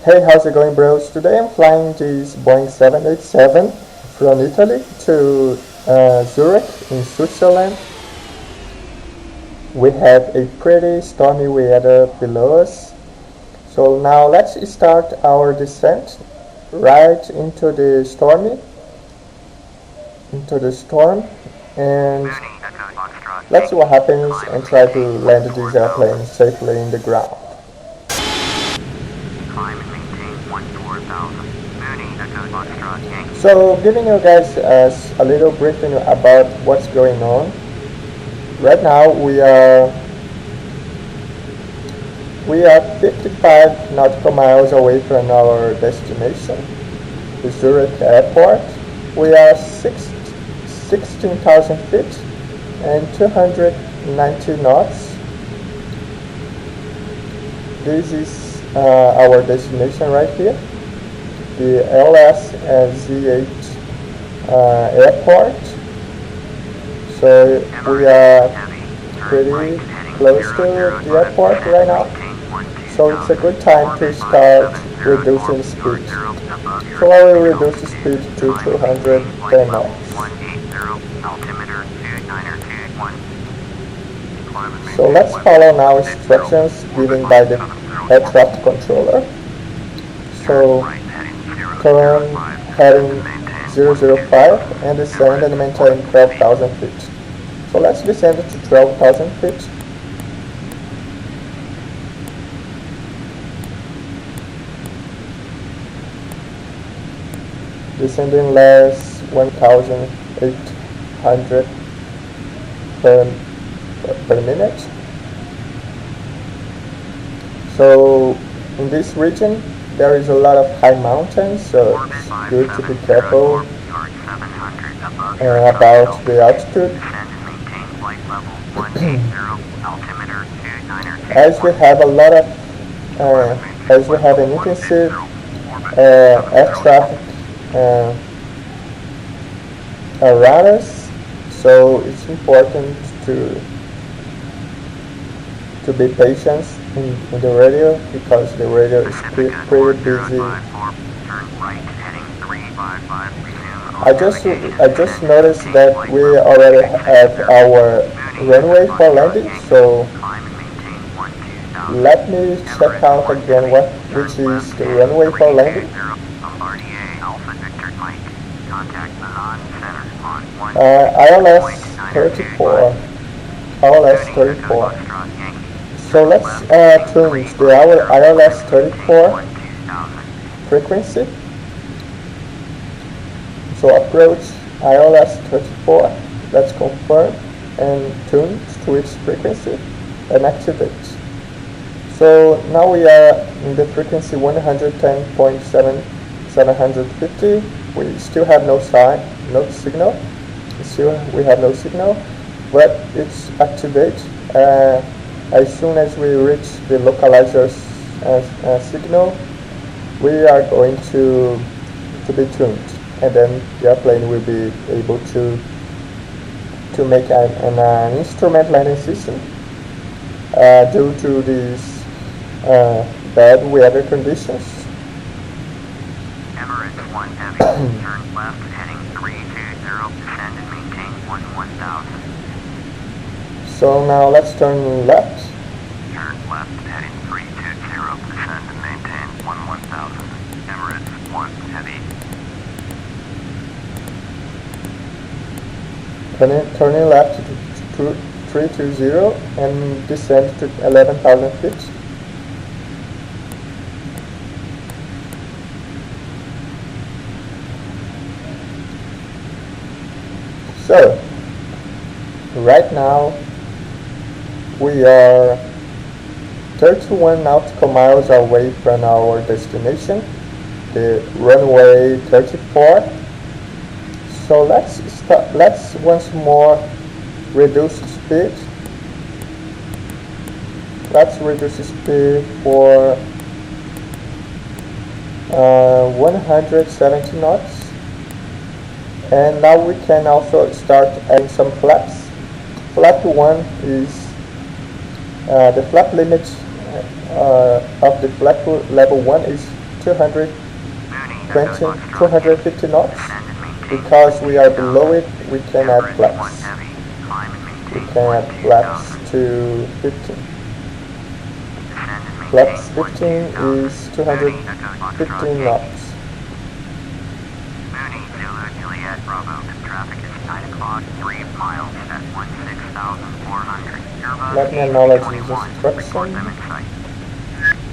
Hey, how's it going, bros? Today I'm flying this Boeing 787 from Italy to Zurich in Switzerland. We have a pretty stormy weather below us. So now let's start our descent right into the storm, and let's see what happens and try to land this airplane safely in the ground. So giving you guys a little briefing about what's going on. Right now we are 55 nautical miles away from our destination, the Zurich airport. We are 16,000 feet and 290 knots. This is our destination right here, the ILS Z8 airport. So we are pretty close to the airport right now. So it's a good time to start reducing speed. So I will reduce the speed to 210 knots. So let's follow now instructions given by the air traffic controller. So turn heading 005 and descend and maintain 12,000 feet. So let's descend to 12,000 feet. Descending less 1,800 per minute. So in this region there is a lot of high mountains, so it's good to be careful about the altitude. As we have an intensive air traffic around us, so it's important to be patient in the radio, because the radio is pretty busy. I just noticed that we already have our runway for landing, so let me check out again which is the runway for landing. ILS 34. So let's tune the ILS 34 frequency. So approach ILS 34. Let's confirm and tune to its frequency and activate. So now we are in the frequency 110.750. We still have no signal. We have no signal, but it's activate. As soon as we reach the localizer's signal, we are going to be tuned, and then the airplane will be able to make an instrument landing system. Due to these bad weather conditions. Emirates 1 Heavy, turn left heading 320, descend and maintain 11,000. So now let's turn left. Turn left heading 320, descend and maintain 11,000. Emirates 1 Heavy. Turning left to 320 and descend to 11,000 feet. So, right now we are 31 nautical miles away from our destination, the runway 34. So let's once more reduce speed. Let's reduce speed for 170 knots. And now we can also start adding some flaps. Flap 1 is the flap limit of the flap level 1 is 220, Mooney, 250 knots. descend and maintain Because we are below it, we can add Emirates 1 flaps. heavy, climb and We maintain can add flaps 12,000. to 15. Descend and maintain Flaps 15 12,000. is 215 knots. Mooney, Zulu, Juliet, Bravo. Traffic is 9 o'clock, 3 miles at 16,400. Airbus Let me acknowledge A321. this Report them instruction. in sight.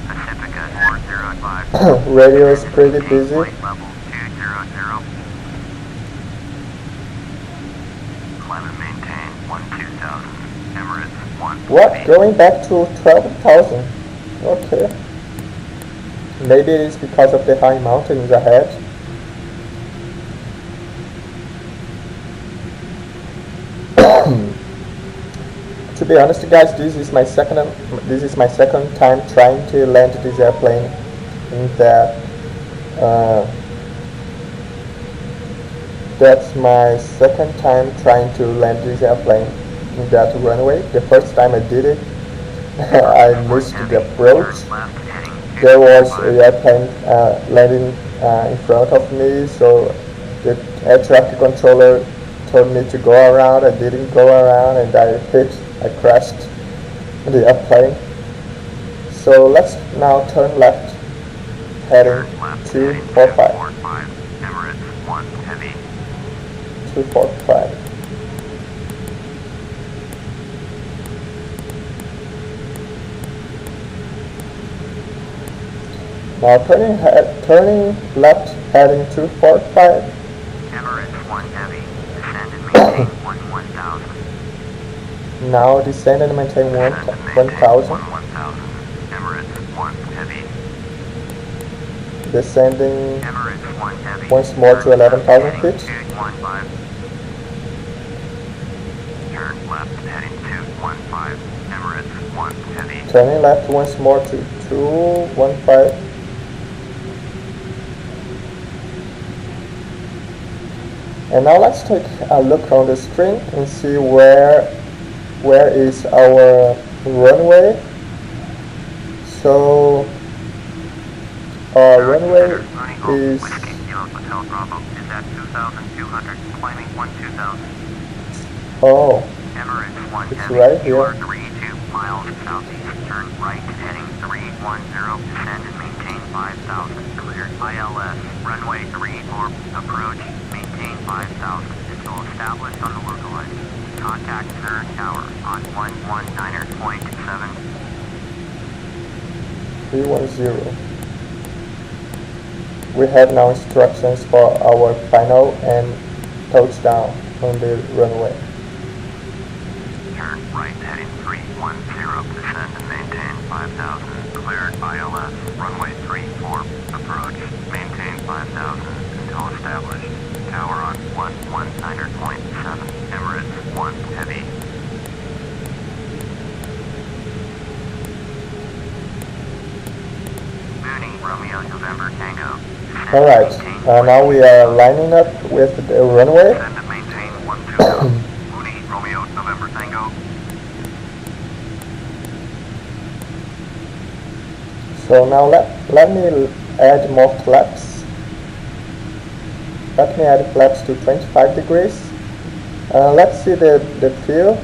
Pacifica 405. Radio is pretty Maintain busy. flight level 200. Climb and maintain 12,000. Emirates 1. What? Going back to 12,000? Okay. Maybe it is because of the high mountains ahead. To be honest, guys, this is my second time trying to land this airplane in that. That's my second time trying to land this airplane in that runway. The first time I did it, I missed the approach. There was an airplane landing in front of me, so the air traffic controller told me to go around. I didn't go around, and I crashed the airplane. So let's now turn left, heading 245. Emirates 1 heavy. 245. Now turning left, heading 245. Emirates 1 heavy. Descend and maintain 1,000. Now descend and maintain 1,000. 1,000. Emirates 1 heavy. Descending Emirates 1 heavy. once more to 11,000 feet. 215. Turn left heading 215. Emirates 1 heavy. Turning left once more to 215. And now let's take a look on the screen and see where is our runway. So our runway is Hotel Bravo is at 2,200, climbing 12,000. oh, Emirates 1 it's heavy. right You are here. 32 miles southeast. Turn right heading 310. Descend and maintain 5,000. Cleared ILS. Runway 34. Approach. Maintain 5,000 until established on the localizer. Contact third tower on 119.7. 310. We have now instructions for our final and touchdown on the runway. Turn right heading 310. Descend and maintain 5,000. Cleared ILS. Runway 34. Approach. Maintain 5,000 until established. Tower on 119.7. Emirates 1 heavy. Mooney, Romeo, November, Tango. Alright, now we are lining up with the runway. Descend and maintain 120. Mooney, Romeo, November, Tango. So now let me add more flaps. Let me add flaps to 25 degrees. Let's see the fuel.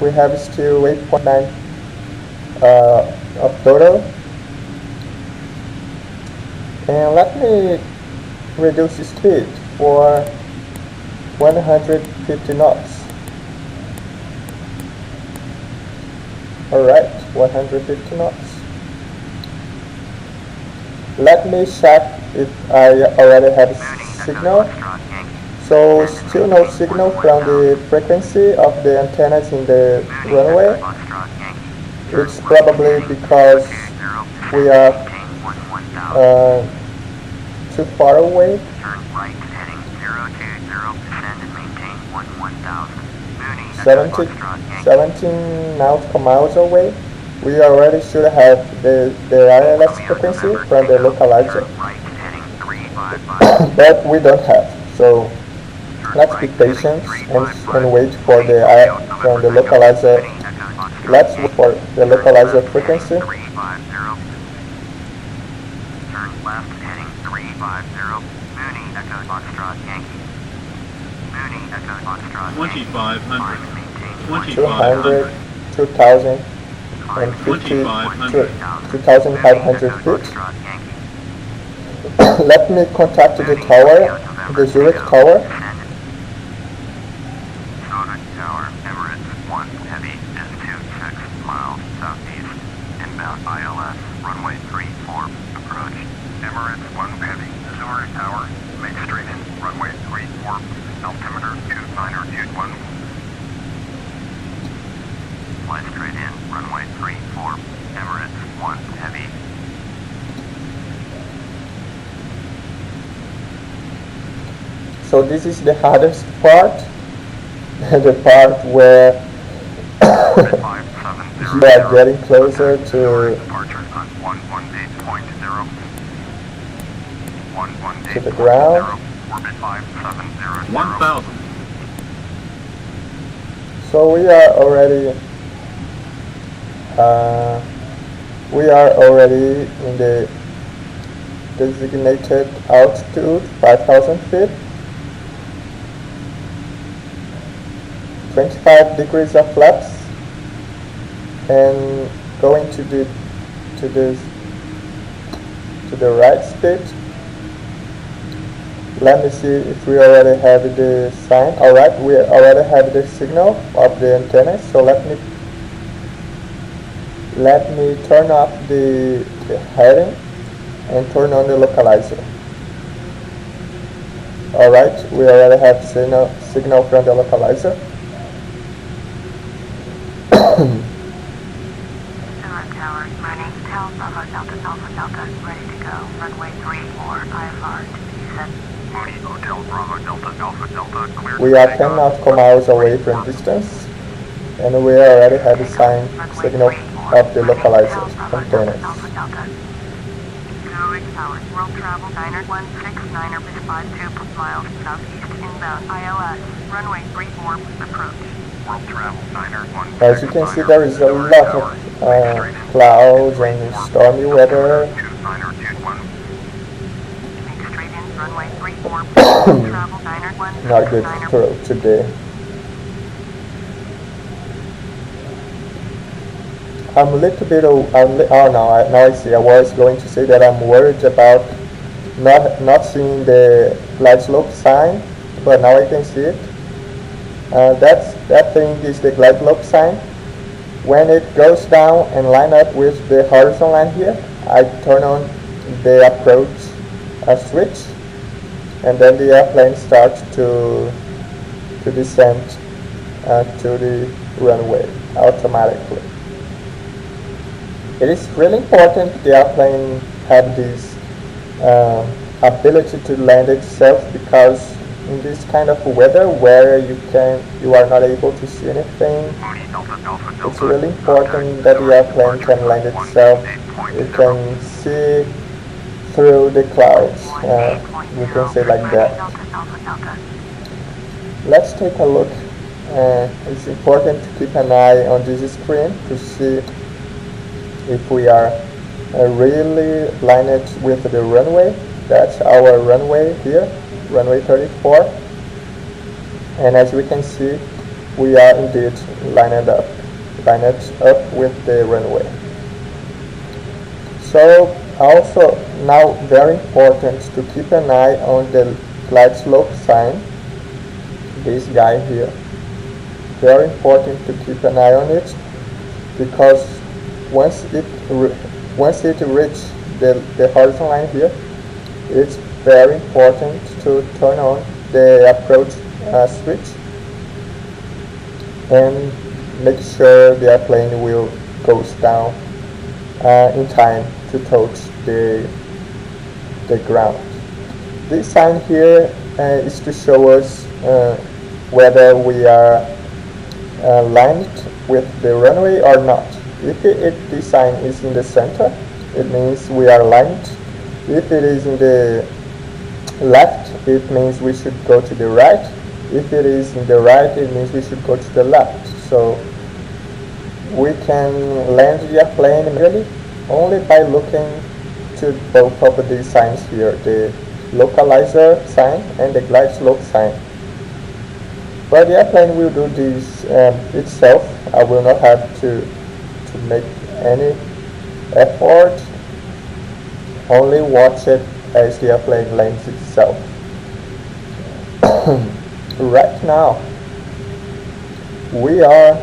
We have still 8.9 of total. And let me reduce the speed for 150 knots. Alright, 150 knots. Let me check if I already have signal. So still no signal from the frequency of the antennas in the runway. It's probably because we are too far away. Turn right heading 020. Descend and maintain 11,000. Mooney, 17 nautical miles away. We already should have the ILS frequency from the localizer, right heading 355. but we don't have. So let's be patient and wait for from the localizer. Let's wait for the localizer frequency. 350. turn left heading 350. Mooney Echo Foxtrot Yankee. Mooney Echo Foxtrot 2500. Maintain 200, 2500. 2000, and 50, 2,500 feet. Foxtrot Yankee. Let me contact the tower, the Zurich tower. Zurich Tower, Emirates 1 Heavy is 26 miles southeast. Inbound ILS, runway 34, approach. Emirates 1 Heavy, Zurich Tower, make straight in, runway 34, altimeter 2921. Fly straight in, runway 34, Emirates 1 Heavy. So this is the hardest part, the part where you are getting closer to the ground. 1000. So we are already in the designated altitude, 5,000 feet. 25 degrees of flaps, and going to the right speed. Let me see if we already have the sign. Alright, we already have the signal of the antenna, so let me turn off the heading and turn on the localizer. Alright, we already have signal from the localizer. Zurich Tower, Mooney, Bravo Delta Alpha Delta, ready to go, runway 34, IFR to descend. Mooney, Hotel Bravo Delta Alpha Delta, clear. We are 10 nautical miles away from distance, and we already have a sign signal of the localizer antennas. Zurich Tower, World Travel Diner 169er is 52 miles southeast inbound ILS, runway 34, approach. World Travel Diner 1. As you can see, there is a lot of clouds and stormy weather. Not good for today. I'm a little bit. Now I see. I was going to say that I'm worried about not seeing the glide slope sign, but now I can see it. That thing is the glide slope sign. When it goes down and line up with the horizon line here, I turn on the approach switch, and then the airplane starts to descend to the runway automatically. It is really important the airplane have this ability to land itself, because in this kind of weather where you are not able to see anything, it's really important that the airplane can land itself. It can see through the clouds, we can say like that. Let's take a look. It's important to keep an eye on this screen to see if we are really lined with the runway. That's our runway here, runway 34, and as we can see, we are indeed lined up with the runway. So also now very important to keep an eye on the glide slope sign, this guy here. Very important to keep an eye on it, because once it reaches the horizon line here, it's very important to turn on the approach switch and make sure the airplane will goes down in time to touch the ground. This sign here is to show us whether we are lined with the runway or not. If this sign is in the center, it means we are lined. If it is in the left, it means we should go to the right. If it is in the right, it means we should go to the left. So we can land the airplane really only by looking understood both of these signs here, the localizer sign and the glide slope sign. But the airplane will do this itself. I will not have to make any effort, only watch it as the airplane lands itself. Right now, we are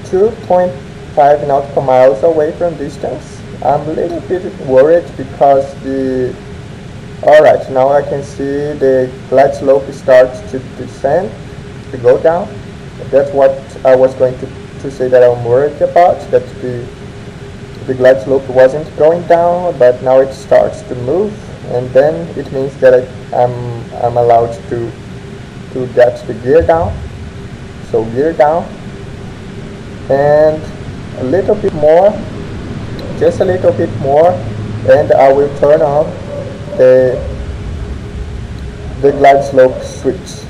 2.5 nautical miles away from distance. I'm a little bit worried because alright, now I can see the glide slope starts to descend, to go down. That's what I was going to say that I'm worried about, that the glide slope wasn't going down, but now it starts to move, and then it means that I'm allowed to get the gear down. So gear down, and a little bit more, just a little bit more, and I will turn on the glide slope switch.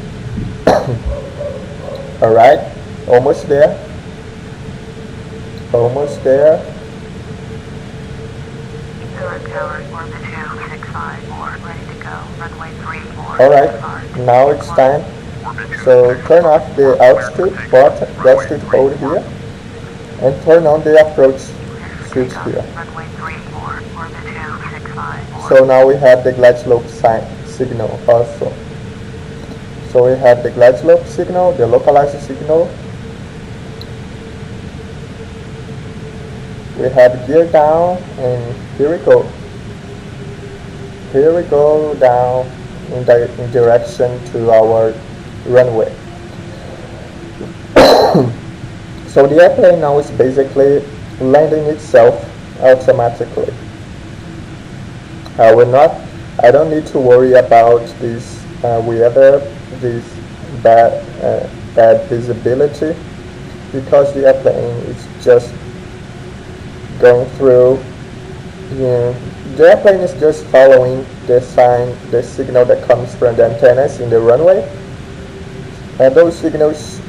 Alright, almost there, almost there. Alright, now it's time. So turn off the altitude hold here, and turn on the approach switch here. So now we have the glide slope signal also. So we have the glide slope signal, the localizer signal. We have gear down, and here we go. Here we go down in direction to our runway. So the airplane now is basically landing itself automatically. I don't need to worry about this weather, this bad visibility, because the airplane is just going through, the airplane is just following the signal that comes from the antennas in the runway, and those signals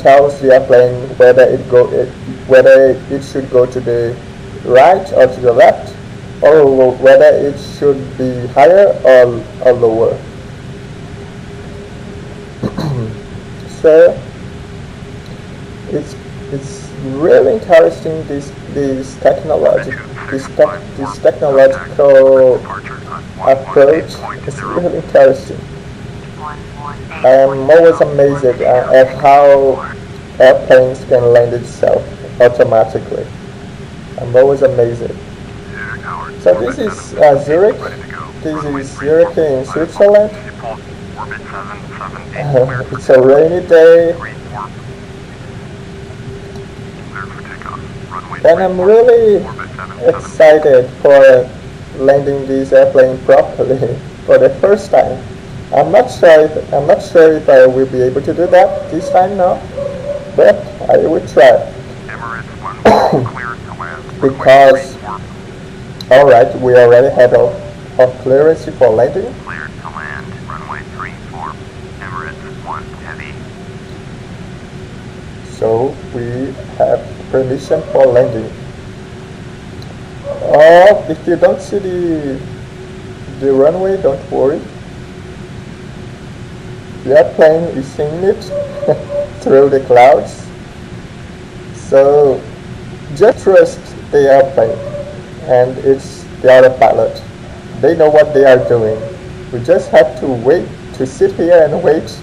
tells the airplane whether it should go to the right or to the left, or whether it should be higher or lower. So it's really interesting, this technological approach. It's really interesting. I am always amazed at how airplanes can land itself automatically. I'm always amazed. So this is Zurich. This is Zurich in Switzerland. It's a rainy day, and I'm really excited for landing this airplane properly for the first time. I'm not sure if I will be able to do that this time now, but I will try. Because, alright, we already had a clearance for landing. Cleared to land, runway 34, Emirates 1 heavy. So we have permission for landing. If you don't see the runway, don't worry. The airplane is seeing it through the clouds. So just trust the airplane and it's the autopilot. They know what they are doing. We just have to sit here and wait.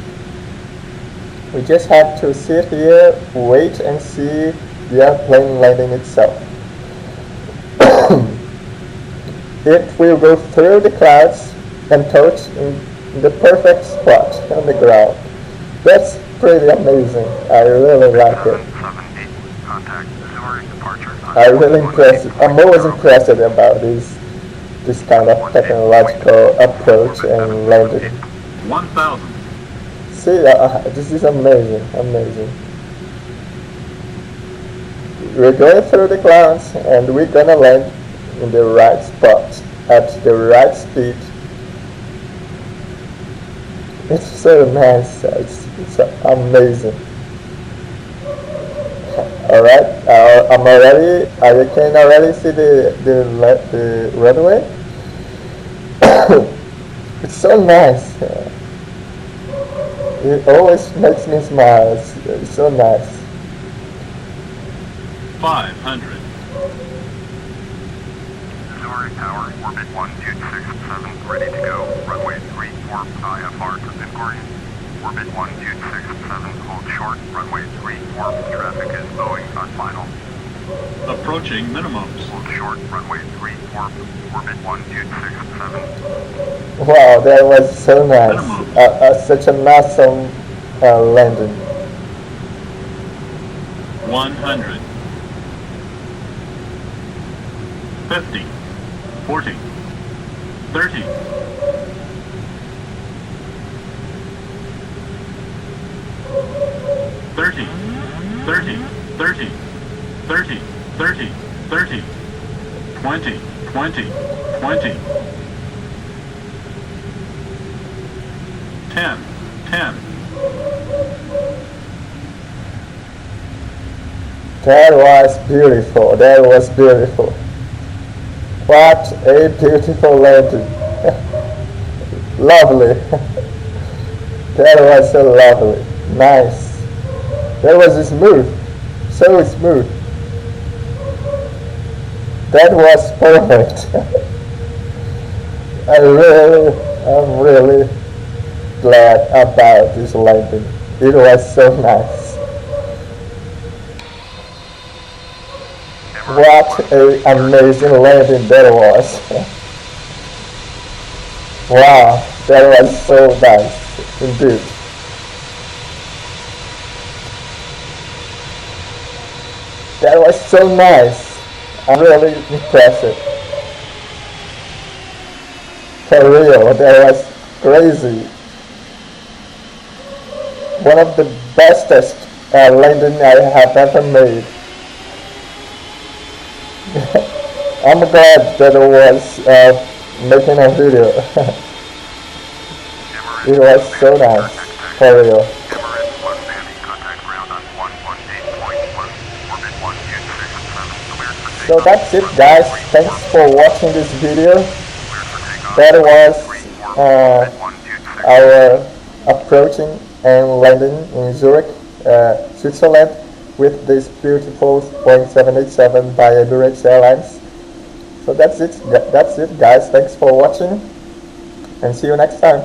We just have to sit here, wait, and see the airplane landing itself. It will go through the clouds and touch in the perfect spot on the ground. That's pretty amazing. I really like it. I'm always impressed about this kind of technological approach and landing. 1,000. See, this is amazing. We're going through the clouds and we're gonna land in the right spot at the right speed. It's so nice. It's amazing. All right, I can already see the runway. It's so nice. It always makes me smile. It's so nice. 500. Zurich Tower, orbit 1267, ready to go. Runway 34, IFR to inquiry. Orbit 1267, hold short. Runway 34, traffic is Boeing on final. Approaching minimums. Hold short, runway 34, orbit 1267. Wow, that was so nice. Such an awesome landing. 100. 50. 40. 30. 30. 30. 30. 30. 30. 30. 20. 20. 20. 10. 10. That was beautiful. That was beautiful. What a beautiful landing. Lovely. That was so lovely. Nice. That was smooth. So smooth. That was perfect. I'm really glad about this landing. It was so nice. What an amazing landing that was. Wow, that was so nice indeed. That was so nice. I'm really impressed. For real, that was crazy. One of the bestest landing I have ever made. I'm glad that I was making a video. It was so nice, for real. Emirates 1 Sandy, contact ground on 118.1, orbit 1267, cleared for takeoff. So that's it, guys. Thanks for watching this video. That was our approaching and landing in Zurich, Switzerland, with this beautiful Boeing 787 by Emirates Airlines. So that's it, guys. Thanks for watching, and see you next time.